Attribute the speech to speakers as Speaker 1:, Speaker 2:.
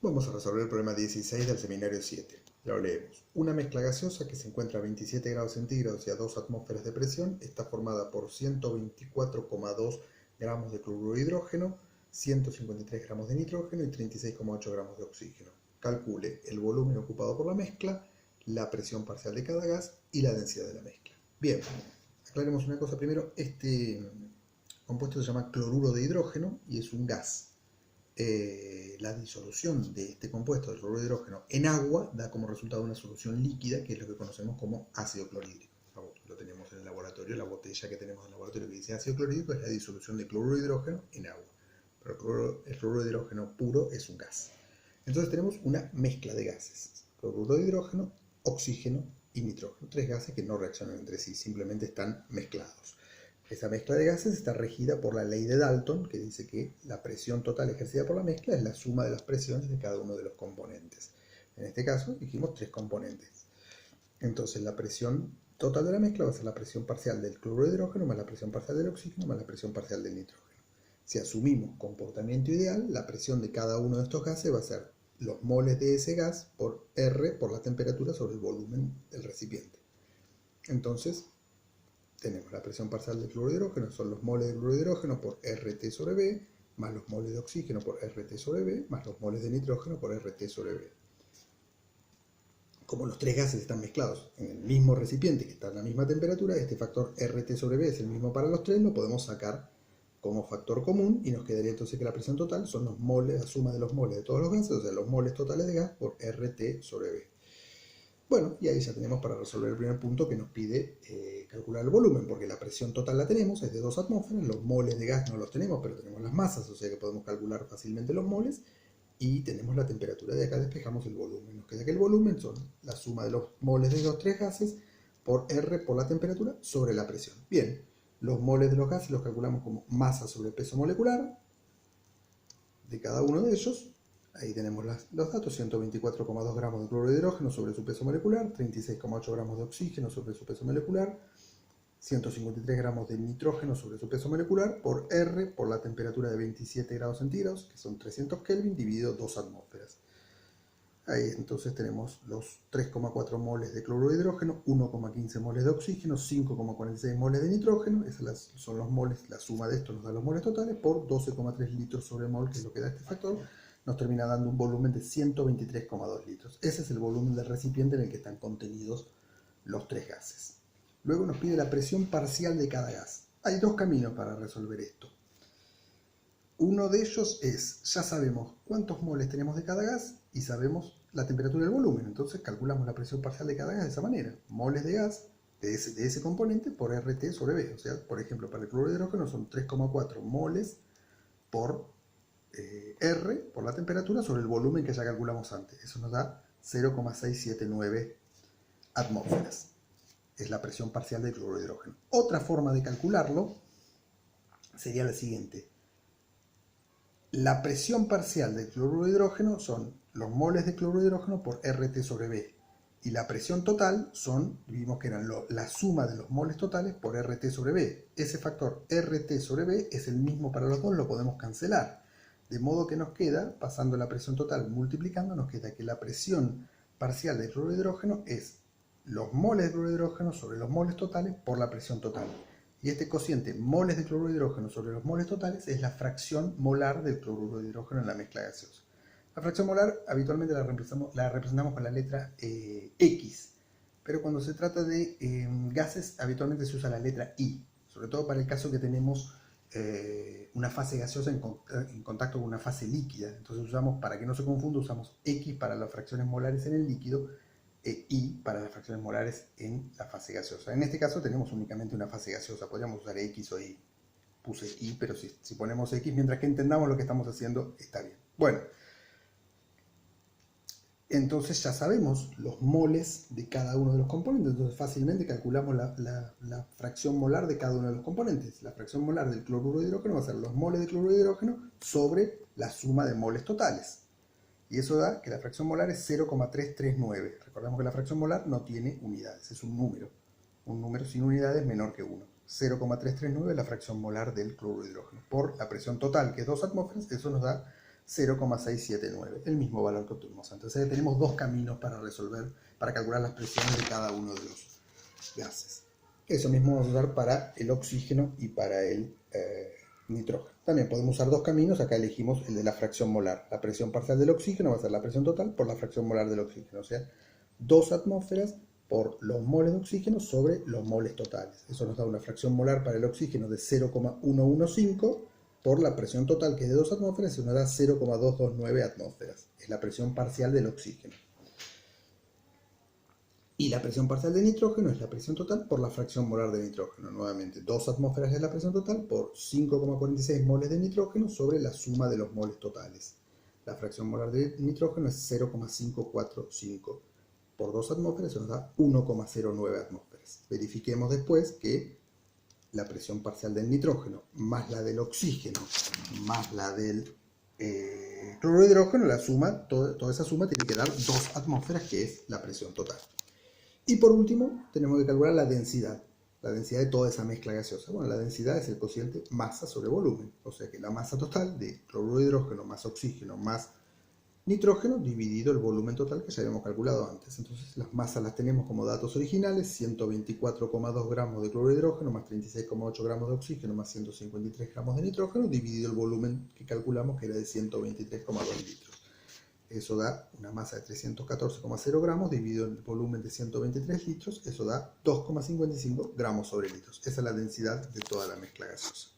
Speaker 1: Vamos a resolver el problema 16 del seminario 7. Lo leemos. Una mezcla gaseosa que se encuentra a 27 grados centígrados y a 2 atmósferas de presión está formada por 124,2 gramos de cloruro de hidrógeno, 153 gramos de nitrógeno y 36,8 gramos de oxígeno. Calcule el volumen ocupado por la mezcla, la presión parcial de cada gas y la densidad de la mezcla. Bien, aclaremos una cosa primero. Este compuesto se llama cloruro de hidrógeno y es un gas. La disolución de este compuesto de cloruro de hidrógeno en agua da como resultado una solución líquida, que es lo que conocemos como ácido clorhídrico. Lo tenemos en el laboratorio, la botella que tenemos en el laboratorio que dice ácido clorhídrico es la disolución de cloruro de hidrógeno en agua. Pero el cloruro de hidrógeno puro es un gas. Entonces tenemos una mezcla de gases: cloruro de hidrógeno, oxígeno y nitrógeno. Tres gases que no reaccionan entre sí, simplemente están mezclados. Esa mezcla de gases está regida por la ley de Dalton, que dice que la presión total ejercida por la mezcla es la suma de las presiones de cada uno de los componentes. En este caso dijimos tres componentes. Entonces la presión total de la mezcla va a ser la presión parcial del cloruro de hidrógeno más la presión parcial del oxígeno más la presión parcial del nitrógeno. Si asumimos comportamiento ideal, la presión de cada uno de estos gases va a ser los moles de ese gas por R por la temperatura sobre el volumen del recipiente. Entonces tenemos la presión parcial del cloruro de hidrógeno, son los moles de cloruro de hidrógeno por RT sobre B, más los moles de oxígeno por RT sobre B, más los moles de nitrógeno por RT sobre B. Como los tres gases están mezclados en el mismo recipiente que está a la misma temperatura, este factor RT sobre B es el mismo para los tres, lo podemos sacar como factor común y nos quedaría entonces que la presión total son los moles, la suma de los moles de todos los gases, o sea, los moles totales de gas por RT sobre B. Bueno, y ahí ya tenemos para resolver el primer punto que nos pide calcular el volumen, porque la presión total la tenemos, es de 2 atmósferas, los moles de gas no los tenemos, pero tenemos las masas, o sea que podemos calcular fácilmente los moles, y tenemos la temperatura de acá, despejamos el volumen. Nos queda que el volumen son la suma de los moles de los tres gases por R por la temperatura sobre la presión. Bien, los moles de los gases los calculamos como masa sobre peso molecular de cada uno de ellos. Ahí tenemos los datos: 124,2 gramos de cloruro de hidrógeno sobre su peso molecular, 36,8 gramos de oxígeno sobre su peso molecular, 153 gramos de nitrógeno sobre su peso molecular, por R por la temperatura de 27 grados centígrados, que son 300 Kelvin, dividido 2 atmósferas. Ahí entonces tenemos los 3,4 moles de cloruro de hidrógeno, 1,15 moles de oxígeno, 5,46 moles de nitrógeno, esos son los moles, la suma de estos nos da los moles totales, por 12,3 litros sobre mol, que es lo que da este factor, nos termina dando un volumen de 123,2 litros. Ese es el volumen del recipiente en el que están contenidos los tres gases. Luego nos pide la presión parcial de cada gas. Hay dos caminos para resolver esto. Uno de ellos es, ya sabemos cuántos moles tenemos de cada gas y sabemos la temperatura del volumen, entonces calculamos la presión parcial de cada gas de esa manera: moles de gas de ese componente por RT sobre B. O sea, por ejemplo, para el cloruro de hidrógeno son 3,4 moles por R por la temperatura sobre el volumen que ya calculamos antes. Eso nos da 0,679 atmósferas. Es la presión parcial del cloruro de hidrógeno. Otra forma de calcularlo sería la siguiente: la presión parcial del cloruro de hidrógeno son los moles de cloruro de hidrógeno por RT sobre B. Y la presión total son, vimos que eran la suma de los moles totales por RT sobre B. Ese factor RT sobre B es el mismo para los dos, lo podemos cancelar. De modo que nos queda, pasando la presión total multiplicando, nos queda que la presión parcial del cloruro de hidrógeno es los moles de cloruro de hidrógeno sobre los moles totales por la presión total. Y este cociente moles de cloruro de hidrógeno sobre los moles totales es la fracción molar del cloruro de hidrógeno en la mezcla gaseosa. La fracción molar habitualmente la representamos con la letra X, pero cuando se trata de gases habitualmente se usa la letra I, sobre todo para el caso que tenemos una fase gaseosa en contacto con una fase líquida. Entonces usamos, para que no se confunda, usamos X para las fracciones molares en el líquido, I para las fracciones molares en la fase gaseosa. En este caso tenemos únicamente una fase gaseosa, podríamos usar X o Y. Puse I, pero si ponemos X, mientras que entendamos lo que estamos haciendo, está bien. Bueno, entonces ya sabemos los moles de cada uno de los componentes, entonces fácilmente calculamos la fracción molar de cada uno de los componentes. La fracción molar del cloruro de hidrógeno va a ser los moles de cloruro de hidrógeno sobre la suma de moles totales. Y eso da que la fracción molar es 0,339. Recordemos que la fracción molar no tiene unidades, es un número. Un número sin unidades menor que 1. 0,339 es la fracción molar del cloruro de hidrógeno. Por la presión total, que es 2 atmósferas, eso nos da 0,679, el mismo valor que obtuvimos antes. Entonces tenemos dos caminos para resolver, para calcular las presiones de cada uno de los gases. Eso mismo vamos a usar para el oxígeno y para el nitrógeno. También podemos usar dos caminos, acá elegimos el de la fracción molar. La presión parcial del oxígeno va a ser la presión total por la fracción molar del oxígeno, o sea, 2 atmósferas por los moles de oxígeno sobre los moles totales. Eso nos da una fracción molar para el oxígeno de 0,115 por la presión total, que es de 2 atmósferas, y nos da 0,229 atmósferas. Es la presión parcial del oxígeno. Y la presión parcial de nitrógeno es la presión total por la fracción molar de nitrógeno. Nuevamente, 2 atmósferas es la presión total por 5,46 moles de nitrógeno sobre la suma de los moles totales. La fracción molar de nitrógeno es 0,545 por 2 atmósferas, eso nos da 1,09 atmósferas. Verifiquemos después que la presión parcial del nitrógeno más la del oxígeno más la del cloruro de hidrógeno, la suma, toda esa suma tiene que dar 2 atmósferas, que es la presión total. Y por último, tenemos que calcular la densidad de toda esa mezcla gaseosa. Bueno, la densidad es el cociente masa sobre volumen, o sea que la masa total de cloruro de hidrógeno más oxígeno más nitrógeno dividido el volumen total, que ya habíamos calculado antes. Entonces las masas las tenemos como datos originales: 124,2 gramos de cloruro de hidrógeno más 36,8 gramos de oxígeno más 153 gramos de nitrógeno dividido el volumen que calculamos, que era de 123,2 litros. Eso da una masa de 314,0 gramos dividido el volumen de 123 litros, eso da 2,55 gramos sobre litros. Esa es la densidad de toda la mezcla gaseosa.